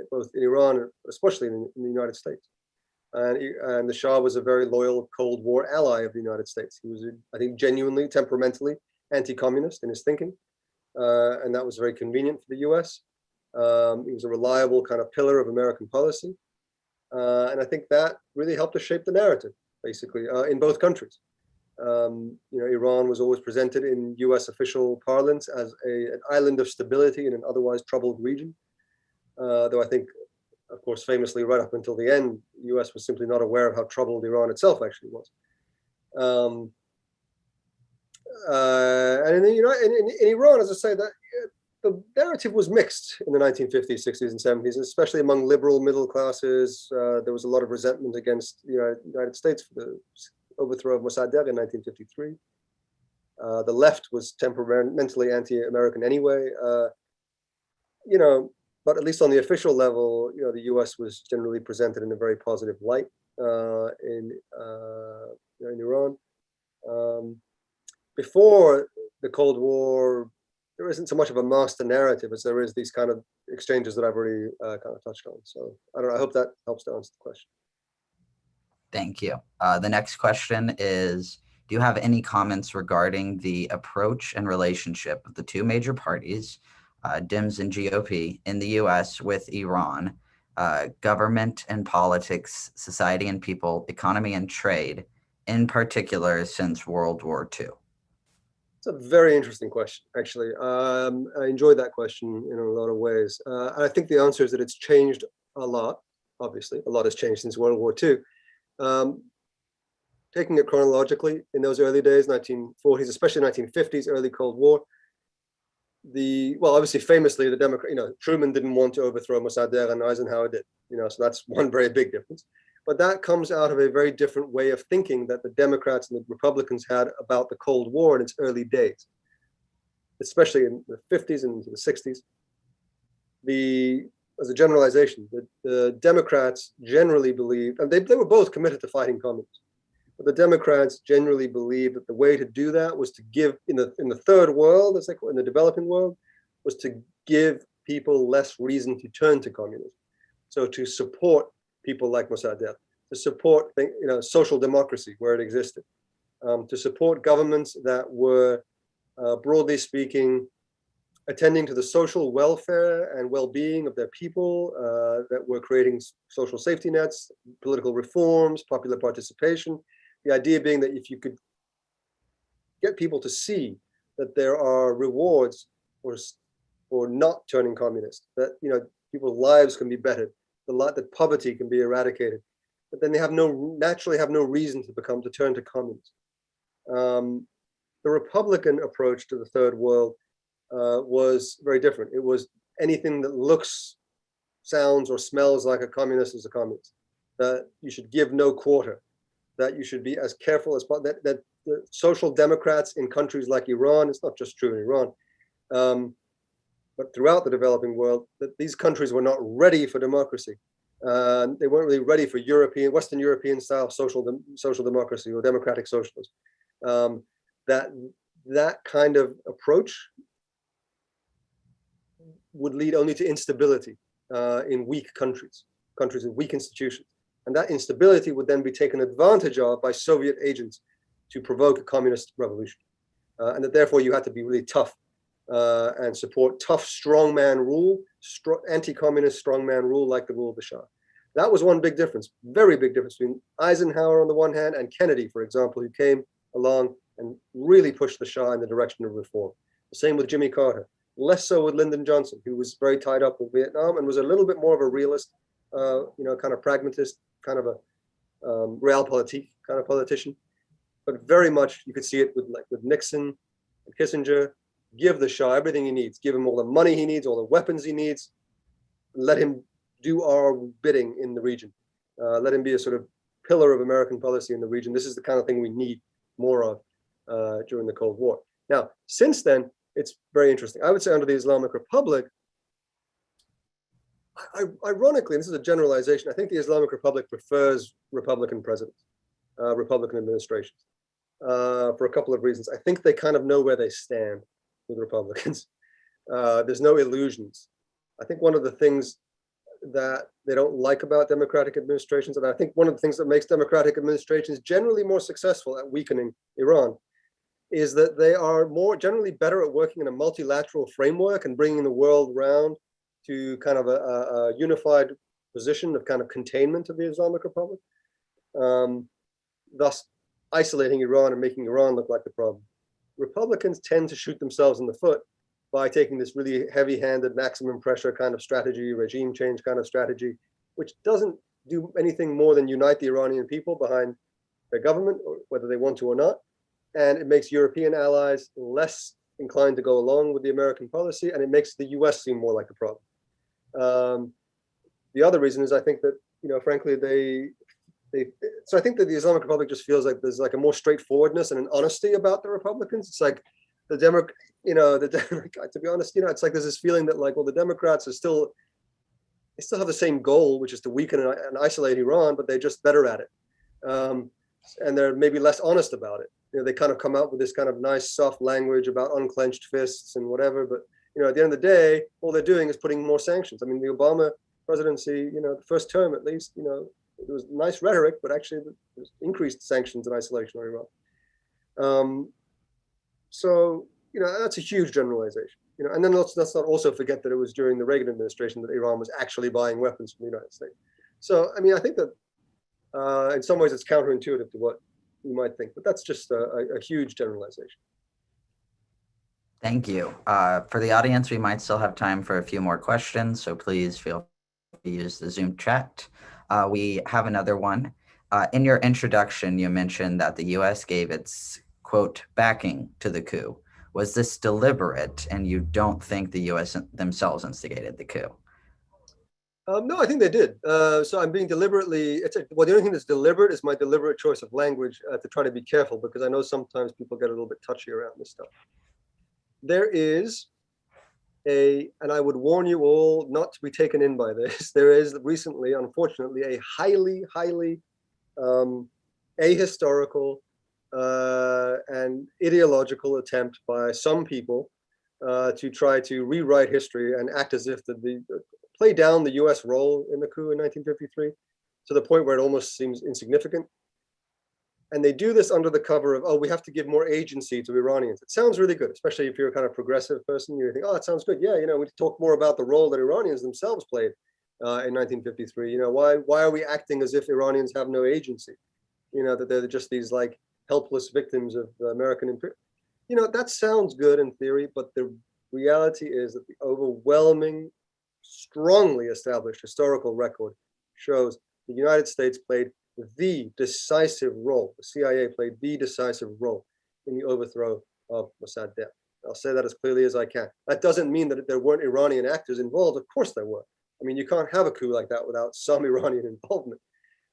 both in Iran, especially in the United States. And the Shah was a very loyal Cold War ally of the United States. He was, I think, genuinely, temperamentally anti-communist in his thinking, and that was very convenient for the U.S. He was a reliable kind of pillar of American policy, and I think that really helped to shape the narrative, basically, in both countries. Iran was always presented in U.S. official parlance as an island of stability in an otherwise troubled region, though I think, of course, famously, right up until the end, the U.S. was simply not aware of how troubled Iran itself actually was. And in Iran, as I say, that the narrative was mixed in the 1950s, 60s, and 70s, especially among liberal middle classes. There was a lot of resentment against the United States for the overthrow of Mossadegh in 1953. The left was temperamentally anti-American anyway. But at least on the official level, the U.S. was generally presented in a very positive light in Iran. Before the Cold War, there isn't so much of a master narrative as there is these kind of exchanges that I've already kind of touched on. So I don't know. I hope that helps to answer the question. Thank you. The next question is, do you have any comments regarding the approach and relationship of the two major parties, Dems and GOP, in the U.S. with Iran, government and politics, society and people, economy and trade, in particular since World War II? It's a very interesting question, actually. I enjoyed that question in a lot of ways. And I think the answer is that it's changed a lot, obviously. A lot has changed since World War II. Taking it chronologically, in those early days, 1940s, especially 1950s, early Cold War, obviously, famously, the Democrat, Truman didn't want to overthrow Mossadegh and Eisenhower did, so that's one very big difference. But that comes out of a very different way of thinking that the Democrats and the Republicans had about the Cold War in its early days, especially in the 50s and into the 60s. As a generalization, the Democrats generally believed, and they were both committed to fighting communism, but the Democrats generally believed that the way to do that was to give, in the third world, as they call it, in the developing world, was to give people less reason to turn to communism. So to support people like Mossadegh, to support social democracy where it existed, to support governments that were, broadly speaking, attending to the social welfare and well-being of their people, that were creating social safety nets, political reforms, popular participation. The idea being that if you could get people to see that there are rewards for not turning communist, that people's lives can be bettered, that poverty can be eradicated, but then they naturally have no reason to turn to communism. The Republican approach to the third world was very different. It was anything that looks, sounds, or smells like a communist is a communist. That you should give no quarter. That you should be as careful as possible. That the social democrats in countries like Iran, it's not just true in Iran, but throughout the developing world, that these countries were not ready for democracy. They weren't really ready for Western European style social democracy or democratic socialism. That kind of approach would lead only to instability in weak countries with weak institutions. And that instability would then be taken advantage of by Soviet agents to provoke a communist revolution. And that therefore you had to be really tough and support tough strongman rule anti-communist strongman rule like the rule of the Shah. That was one big difference, very big difference between Eisenhower on the one hand and Kennedy, for example, who came along and really pushed the Shah in the direction of reform. The same with Jimmy Carter, less so with Lyndon Johnson, who was very tied up with Vietnam and was a little bit more of a realist, kind of pragmatist, kind of a realpolitik kind of politician. But very much you could see it with Nixon and Kissinger. Give the Shah everything he needs, give him all the money he needs, all the weapons he needs, let him do our bidding in the region. Let him be a sort of pillar of American policy in the region. This is the kind of thing we need more of during the Cold War. Now, since then, it's very interesting. I would say under the Islamic Republic, ironically, and this is a generalization, I think the Islamic Republic prefers Republican presidents, Republican administrations, for a couple of reasons. I think they kind of know where they stand with Republicans. There's no illusions. I think one of the things that they don't like about democratic administrations, and I think one of the things that makes democratic administrations generally more successful at weakening Iran, is that they are more generally better at working in a multilateral framework and bringing the world around to kind of a unified position of kind of containment of the Islamic Republic, thus isolating Iran and making Iran look like the problem. Republicans tend to shoot themselves in the foot by taking this really heavy-handed maximum pressure kind of strategy, regime change kind of strategy, which doesn't do anything more than unite the Iranian people behind their government, or whether they want to or not. And it makes European allies less inclined to go along with the American policy, and it makes the US seem more like a problem. The other reason is I think that, frankly, so I think that the Islamic Republic just feels like there's like a more straightforwardness and an honesty about the Republicans. It's like to be honest, it's like there's this feeling that like, well, the Democrats are they still have the same goal, which is to weaken and isolate Iran, but they're just better at it. And they're maybe less honest about it. They kind of come out with this kind of nice, soft language about unclenched fists and whatever. But, at the end of the day, all they're doing is putting more sanctions. I mean, the Obama presidency, the first term at least, it was nice rhetoric, but actually there's increased sanctions and isolation on Iran. So, that's a huge generalization. And then let's not also forget that it was during the Reagan administration that Iran was actually buying weapons from the United States. So, I mean, I think that in some ways it's counterintuitive to what you might think, but that's just a huge generalization. Thank you. For the audience, we might still have time for a few more questions, so please feel free to use the Zoom chat. We have another one. In your introduction, you mentioned that the U.S. gave its, quote, backing to the coup. Was this deliberate, and you don't think the U.S. themselves instigated the coup? No, I think they did. So I'm being deliberately, the only thing that's deliberate is my deliberate choice of language to try to be careful, because I know sometimes people get a little bit touchy around this stuff. There is and I would warn you all not to be taken in by this, there is recently, unfortunately, a highly ahistorical and ideological attempt by some people to try to rewrite history and act as if play down the US role in the coup in 1953 to the point where it almost seems insignificant. And they do this under the cover of, oh, we have to give more agency to Iranians. It sounds really good, especially if you're a kind of progressive person. You think, oh, that sounds good. Yeah, we talk more about the role that Iranians themselves played in 1953. Why are we acting as if Iranians have no agency? That they're just these like helpless victims of American imperialism. That sounds good in theory, but the reality is that the overwhelming, strongly established historical record shows the United States played the decisive role. The CIA played the decisive role in the overthrow of Mossadegh death. I'll say that as clearly as I can. That doesn't mean that there weren't Iranian actors involved. Of course there were. I mean, you can't have a coup like that without some Iranian involvement.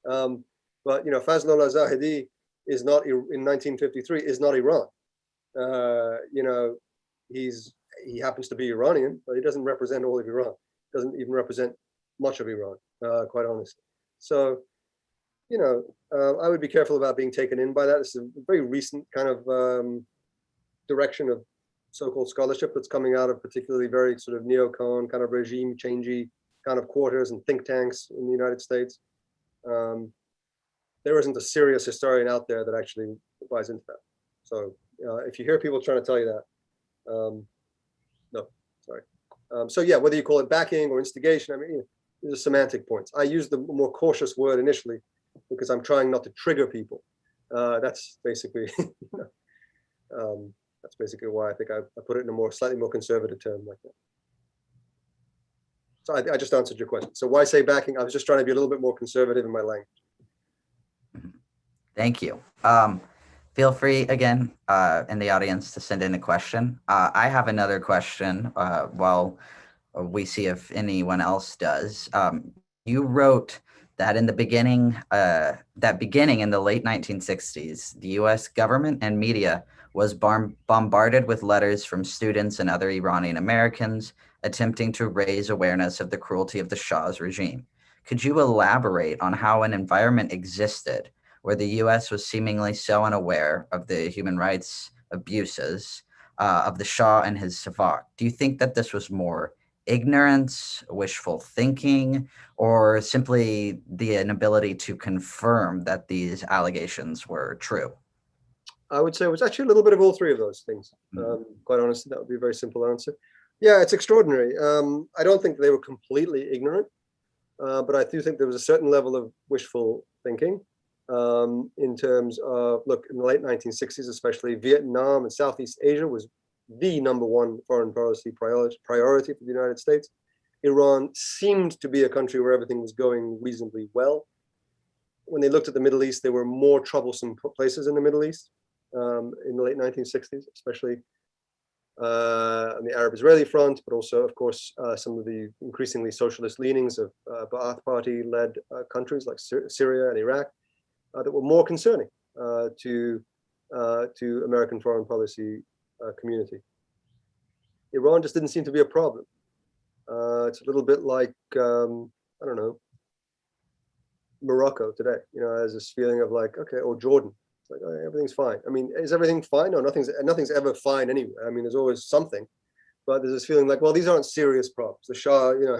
But Fazlullah Zahedi is not in 1953 is not Iran. He happens to be Iranian, but he doesn't represent all of Iran. Doesn't even represent much of Iran, quite honestly. So, I would be careful about being taken in by that. This is a very recent kind of direction of so-called scholarship that's coming out of particularly very sort of neocon kind of regime changey kind of quarters and think tanks in the United States. There isn't a serious historian out there that actually buys into that. So if you hear people trying to tell you that, no, sorry. So yeah, whether you call it backing or instigation, I mean, these are semantic points. I use the more cautious word initially because I'm trying not to trigger people. That's basically that's basically why I think I put it in a slightly more conservative term like that. So I just answered your question. So why say backing? I was just trying to be a little bit more conservative in my language. Thank you. Feel free again in the audience to send in a question. I have another question while we see if anyone else does. You wrote that in the beginning, in the late 1960s, the U.S. government and media was bombarded with letters from students and other Iranian Americans attempting to raise awareness of the cruelty of the Shah's regime. Could you elaborate on how an environment existed where the U.S. was seemingly so unaware of the human rights abuses of the Shah and his Savak? Do you think that this was more ignorance, wishful thinking, or simply the inability to confirm that these allegations were true? I would say it was actually a little bit of all three of those things. Quite honestly, that would be a very simple answer. Yeah, it's extraordinary. I don't think they were completely ignorant, but I do think there was a certain level of wishful thinking in terms of, look, in the late 1960s, especially Vietnam and Southeast Asia was the #1 foreign policy priority for the United States. Iran seemed to be a country where everything was going reasonably well. When they looked at the Middle East, there were more troublesome places in the Middle East in the late 1960s, especially on the Arab-Israeli front, but also, of course, some of the increasingly socialist leanings of Ba'ath Party-led countries like Syria and Iraq that were more concerning to American foreign policy community. Iran just didn't seem to be a problem. It's a little bit like, I don't know, Morocco today, you know, has this feeling of like, okay, or Jordan. It's like, oh, everything's fine. I mean, is everything fine? No, nothing's ever fine anywhere. I mean, there's always something, but there's this feeling like, well, these aren't serious problems. The Shah, you know,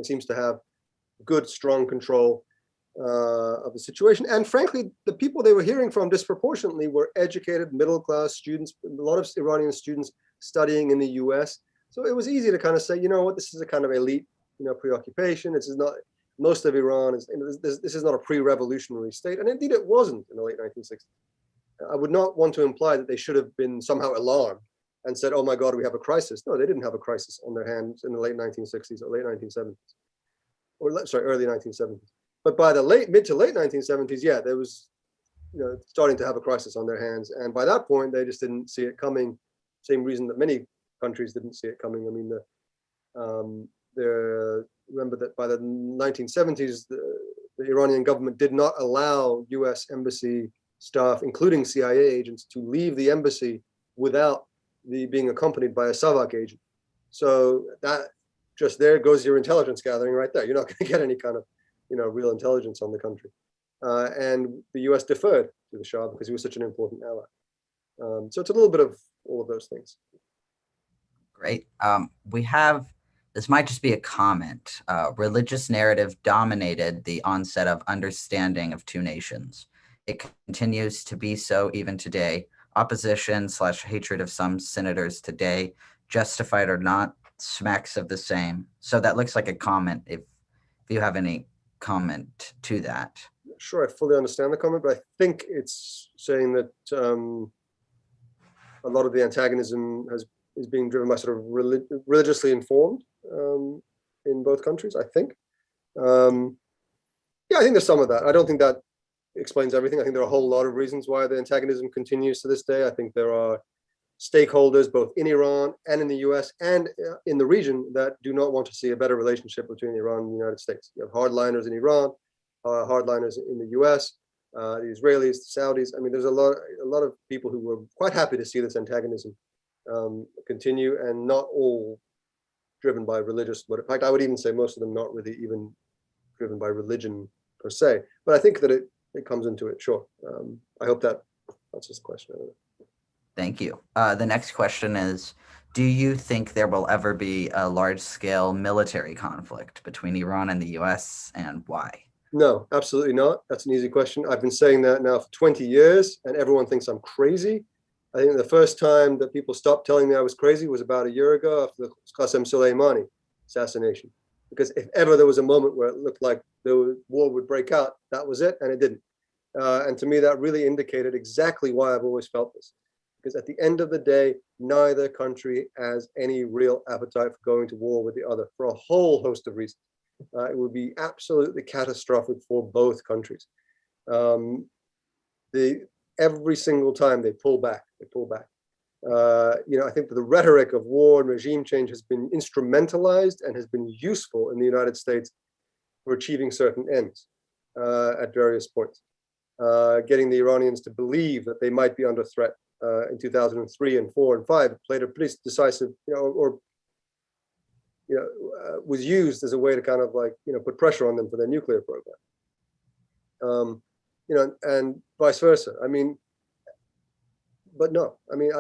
seems to have good, strong control of the situation. And frankly, the people they were hearing from disproportionately were educated, middle-class students, a lot of Iranian students studying in the US. So it was easy to kind of say, you know what, this is a kind of elite, you know, preoccupation. This is not, most of Iran is, this is not a pre-revolutionary state. And indeed it wasn't in the late 1960s. I would not want to imply that they should have been somehow alarmed and said, oh my God, we have a crisis. No, they didn't have a crisis on their hands in the late 1960s or late 1970s, or sorry, early 1970s. But by the mid to late 1970s, yeah, there was, you know, starting to have a crisis on their hands. And by that point, they just didn't see it coming. Same reason that many countries didn't see it coming. I mean, remember that by the 1970s, the Iranian government did not allow U.S. embassy staff, including CIA agents, to leave the embassy without being accompanied by a Savak agent. So that just there goes your intelligence gathering right there. You're not going to get any kind of, you know, real intelligence on the country. And the U.S. deferred to the Shah because he was such an important ally. So it's a little bit of all of those things. Great. This might just be a comment. Religious narrative dominated the onset of understanding of two nations. It continues to be so even today. Opposition/hatred of some senators today, justified or not, smacks of the same. So that looks like a comment. If you have any comment to that. Sure, I fully understand the comment, but I think it's saying that a lot of the antagonism is being driven by sort of religiously informed in both countries, I think. Yeah, I think there's some of that. I don't think that explains everything. I think there are a whole lot of reasons why the antagonism continues to this day. I think there are stakeholders both in Iran and in the US and in the region that do not want to see a better relationship between Iran and the United States. You have hardliners in Iran, hardliners in the US, the Israelis, the Saudis. I mean, there's a lot of people who were quite happy to see this antagonism continue, and not all driven by religious. But in fact, I would even say most of them not really even driven by religion per se. But I think that it comes into it. Sure. I hope that answers the question. Thank you. The next question is, do you think there will ever be a large-scale military conflict between Iran and the US, and why? No, absolutely not. That's an easy question. I've been saying that now for 20 years, and everyone thinks I'm crazy. I think the first time that people stopped telling me I was crazy was about a year ago after the Qasem Soleimani assassination. Because if ever there was a moment where it looked like the war would break out, that was it, and it didn't. And to me, that really indicated exactly why I've always felt this. Because at the end of the day, neither country has any real appetite for going to war with the other for a whole host of reasons. It would be absolutely catastrophic for both countries. Um, every single time they pull back, they pull back. I think that the rhetoric of war and regime change has been instrumentalized and has been useful in the United States for achieving certain ends at various points. Getting the Iranians to believe that they might be under threat in 2003 and 4 and 5 played a pretty decisive, was used as a way to kind of like, put pressure on them for their nuclear program. And vice versa. I mean, but no, I mean,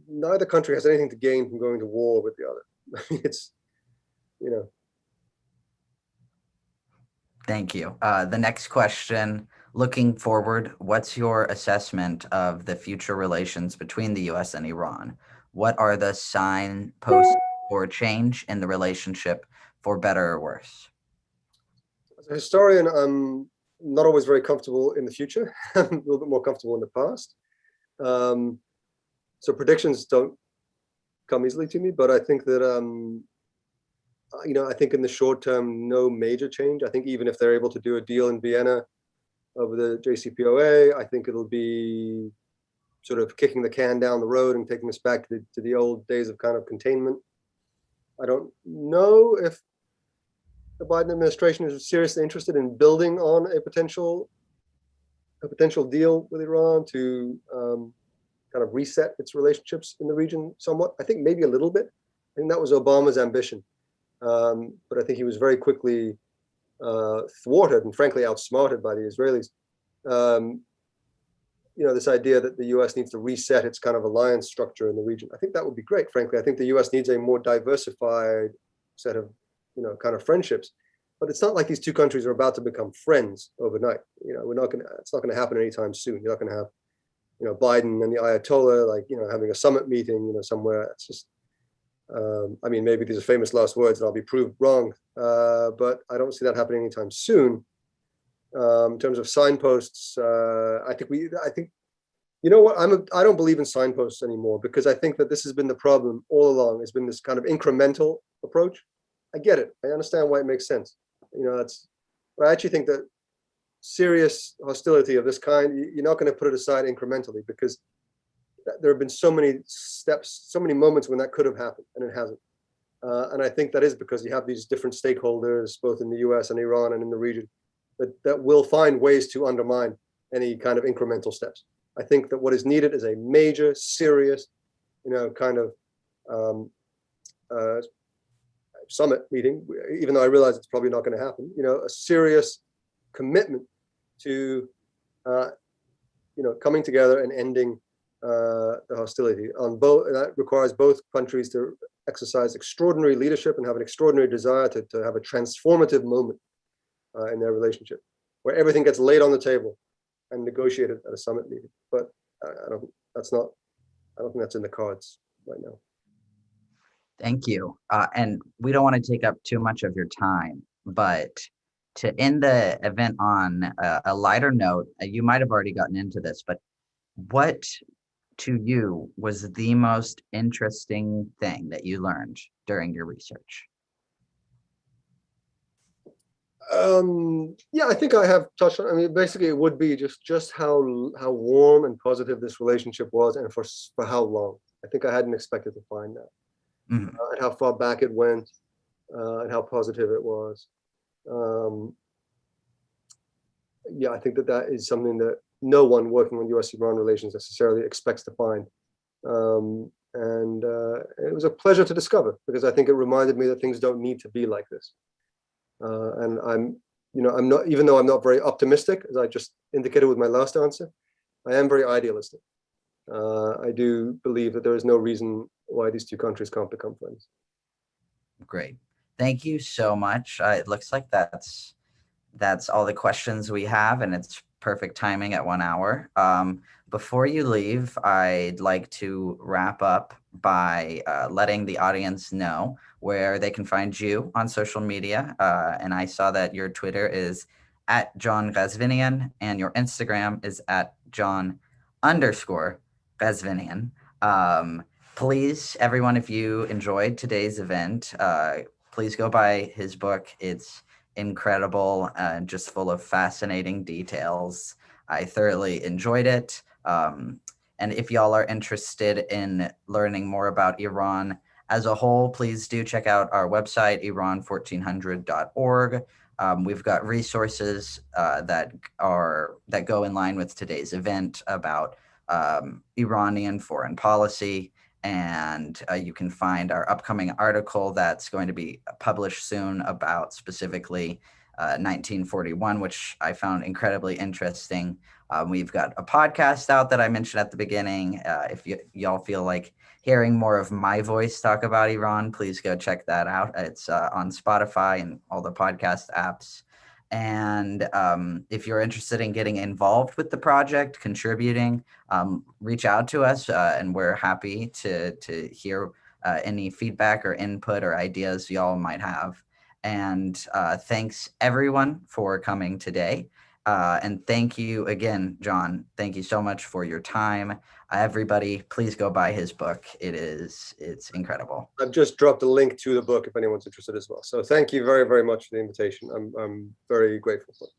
neither country has anything to gain from going to war with the other. I mean, it's, Thank you. The next question, looking forward, what's your assessment of the future relations between the U.S. and Iran? What are the signposts for change in the relationship, for better or worse? As a historian, I'm not always very comfortable in the future. I'm a little bit more comfortable in the past. So predictions don't come easily to me, but I think that, I think in the short term, no major change. I think even if they're able to do a deal in Vienna over the JCPOA, I think it'll be sort of kicking the can down the road and taking us back to the old days of kind of containment. I don't know if the Biden administration is seriously interested in building on a potential deal with Iran to kind of reset its relationships in the region somewhat. I think maybe a little bit. I think that was Obama's ambition. But I think he was very quickly thwarted and frankly outsmarted by the Israelis. This idea that the U.S. needs to reset its kind of alliance structure in the region. I think that would be great, frankly. I think the U.S. needs a more diversified set of, kind of friendships. But it's not like these two countries are about to become friends overnight. It's not going to happen anytime soon. You're not going to have, Biden and the Ayatollah, like, having a summit meeting, somewhere. It's just, I mean, maybe these are famous last words and I'll be proved wrong, but I don't see that happening anytime soon. In terms of signposts, I think, I don't believe in signposts anymore, because I think that this has been the problem all along. It's been this kind of incremental approach. I get it. I understand why it makes sense. But I actually think that serious hostility of this kind, you're not going to put it aside incrementally, because there have been so many steps, so many moments when that could have happened, and it hasn't. And I think that is because you have these different stakeholders, both in the US and Iran and in the region, that will find ways to undermine any kind of incremental steps. I think that what is needed is a major, serious, kind of summit meeting, even though I realize it's probably not going to happen, a serious commitment to, coming together and ending the hostility on both. And that requires both countries to exercise extraordinary leadership and have an extraordinary desire to have a transformative moment in their relationship, where everything gets laid on the table and negotiated at a summit meeting. But I don't think that's in the cards right now. Thank you. And we don't want to take up too much of your time, but to end the event on a lighter note, you might have already gotten into this, but what to you was the most interesting thing that you learned during your research? Yeah, I think I have touched on. I mean, basically, it would be just how warm and positive this relationship was, and for how long. I think I hadn't expected to find that, and how far back it went, and how positive it was. Yeah, I think that is something that no one working on U.S.-Iran relations necessarily expects to find. And it was a pleasure to discover, because I think it reminded me that things don't need to be like this. And I'm not, even though I'm not very optimistic, as I just indicated with my last answer, I am very idealistic. I do believe that there is no reason why these two countries can't become friends. Great. Thank you so much. It looks like that's all the questions we have, and it's perfect timing at 1 hour. Before you leave, I'd like to wrap up by letting the audience know where they can find you on social media. And I saw that your Twitter is at John Ghazvinian and your Instagram is at John_Ghazvinian. Please, everyone, if you enjoyed today's event, please go buy his book. It's incredible and just full of fascinating details. I thoroughly enjoyed it. And if y'all are interested in learning more about Iran as a whole, please do check out our website, iran1400.org. We've got resources that go in line with today's event about Iranian foreign policy. And you can find our upcoming article that's going to be published soon about specifically 1941, which I found incredibly interesting. We've got a podcast out that I mentioned at the beginning. If y'all feel like hearing more of my voice talk about Iran, please go check that out. It's on Spotify and all the podcast apps. And if you're interested in getting involved with the project, contributing, reach out to us, and we're happy to hear any feedback or input or ideas y'all might have. And thanks everyone for coming today. And thank you again, John. Thank you so much for your time. Everybody, please go buy his book. It's incredible. I've just dropped a link to the book if anyone's interested as well. So thank you very, very much for the invitation. I'm very grateful for it.